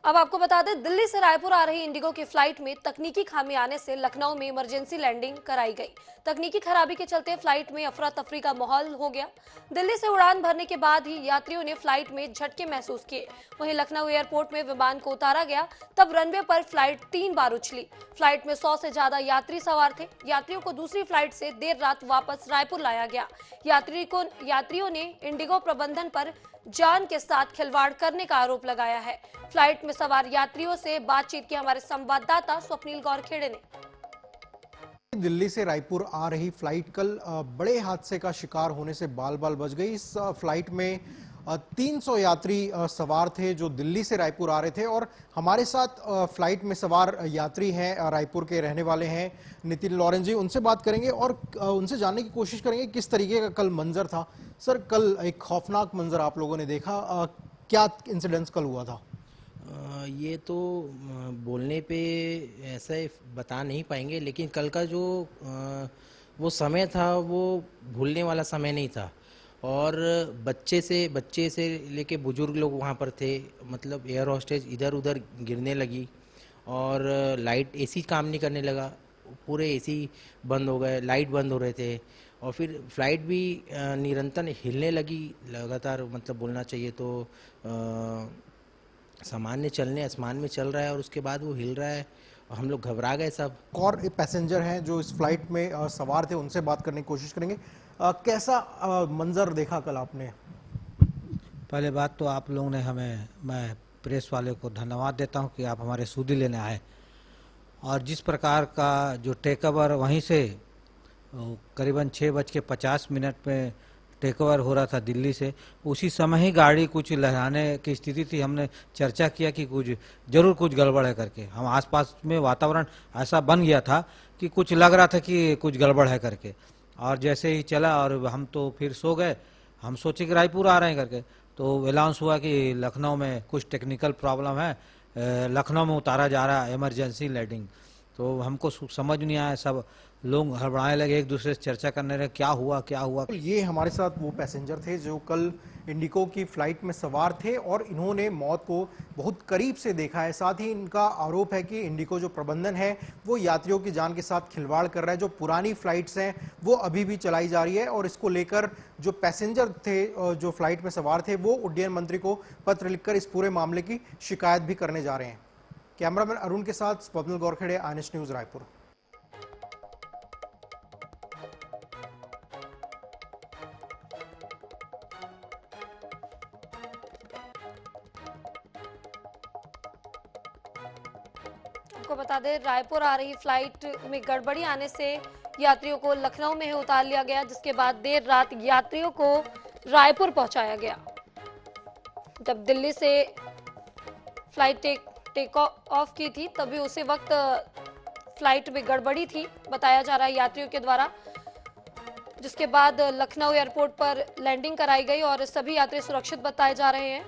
अब आपको बता दें, दिल्ली से रायपुर आ रही इंडिगो की फ्लाइट में तकनीकी खामी आने से लखनऊ में इमरजेंसी लैंडिंग कराई गई। तकनीकी खराबी के चलते फ्लाइट में अफरा तफरी का माहौल हो गया। दिल्ली से उड़ान भरने के बाद ही यात्रियों ने फ्लाइट में झटके महसूस किए। वहीं लखनऊ एयरपोर्ट में विमान को उतारा गया, तब रनवे पर फ्लाइट 3 बार उछली। फ्लाइट में 100 से ज्यादा यात्री सवार थे। यात्रियों को दूसरी फ्लाइट से देर रात वापस रायपुर लाया गया। यात्रियों ने इंडिगो प्रबंधन पर जान के साथ खिलवाड़ करने का आरोप लगाया है। फ्लाइट में सवार यात्रियों से बातचीत की हमारे संवाददाता स्वप्निल गौरखेड़े ने। दिल्ली से रायपुर आ रही फ्लाइट कल बड़े हादसे का शिकार होने से बाल बाल बच गई। इस फ्लाइट में 300 यात्री सवार थे जो दिल्ली से रायपुर आ रहे थे। और हमारे साथ फ्लाइट में सवार यात्री हैं, रायपुर के रहने वाले हैं नितिन लॉरेंस जी। उनसे बात करेंगे और उनसे जानने की कोशिश करेंगे किस तरीके का कल मंजर था। सर, कल एक खौफनाक मंजर आप लोगों ने देखा, क्या इंसिडेंस कल हुआ था? ये तो बोलने पे ऐसा बता नहीं पाएंगे, लेकिन कल का जो वो समय था वो भूलने वाला समय नहीं था। और बच्चे से लेके बुजुर्ग लोग वहाँ पर थे। मतलब एयर होस्टेज इधर उधर गिरने लगी और लाइट एसी काम नहीं करने लगा, पूरे एसी बंद हो गए, लाइट बंद हो रहे थे। और फिर फ्लाइट भी निरंतर हिलने लगी लगातार। मतलब बोलना चाहिए तो सामान्य चलने आसमान में चल रहा है और उसके बाद वो हिल रहा है और हम लोग घबरा गए सब। और पैसेंजर हैं जो इस फ्लाइट में सवार थे, उनसे बात करने की कोशिश करेंगे। कैसा मंजर देखा कल आपने? पहले बात तो आप लोगों ने मैं प्रेस वाले को धन्यवाद देता हूं कि आप हमारे सूदी लेने आए। और जिस प्रकार का जो टेक ओवर वहीं से करीबन 6:50 में टेक ओवर हो रहा था दिल्ली से, उसी समय ही गाड़ी कुछ लहराने की स्थिति थी। हमने चर्चा किया कि जरूर कुछ गड़बड़ है करके। हम आसपास में वातावरण ऐसा बन गया था कि कुछ लग रहा था कि कुछ गड़बड़ है करके। और जैसे ही चला और हम तो फिर सो गए। हम सोचे कि रायपुर आ रहे हैं करके, तो अनाउंस हुआ कि लखनऊ में कुछ टेक्निकल प्रॉब्लम है, लखनऊ में उतारा जा रहा है इमरजेंसी लैंडिंग। तो हमको समझ नहीं आया, सब लोग हड़बड़ाने लगे, एक दूसरे से चर्चा करने लगे क्या हुआ। ये हमारे साथ वो पैसेंजर थे जो कल इंडिगो की फ्लाइट में सवार थे और इन्होंने मौत को बहुत करीब से देखा है। साथ ही इनका आरोप है कि इंडिगो जो प्रबंधन है वो यात्रियों की जान के साथ खिलवाड़ कर रहा है। जो पुरानी फ्लाइट्स हैं वो अभी भी चलाई जा रही है और इसको लेकर जो पैसेंजर थे जो फ्लाइट में सवार थे वो उड्डयन मंत्री को पत्र लिखकर इस पूरे मामले की शिकायत भी करने जा रहे हैं। कैमरामैन अरुण के साथ स्वप्निल गौरखेड़े, INS न्यूज रायपुर। आपको बता दें, रायपुर आ रही फ्लाइट में गड़बड़ी आने से यात्रियों को लखनऊ में ही उतार लिया गया, जिसके बाद देर रात यात्रियों को रायपुर पहुंचाया गया। जब दिल्ली से फ्लाइट टेक ऑफ की थी तभी उसी वक्त फ्लाइट में गड़बड़ी थी, बताया जा रहा है यात्रियों के द्वारा। जिसके बाद लखनऊ एयरपोर्ट पर लैंडिंग कराई गई और सभी यात्री सुरक्षित बताए जा रहे हैं।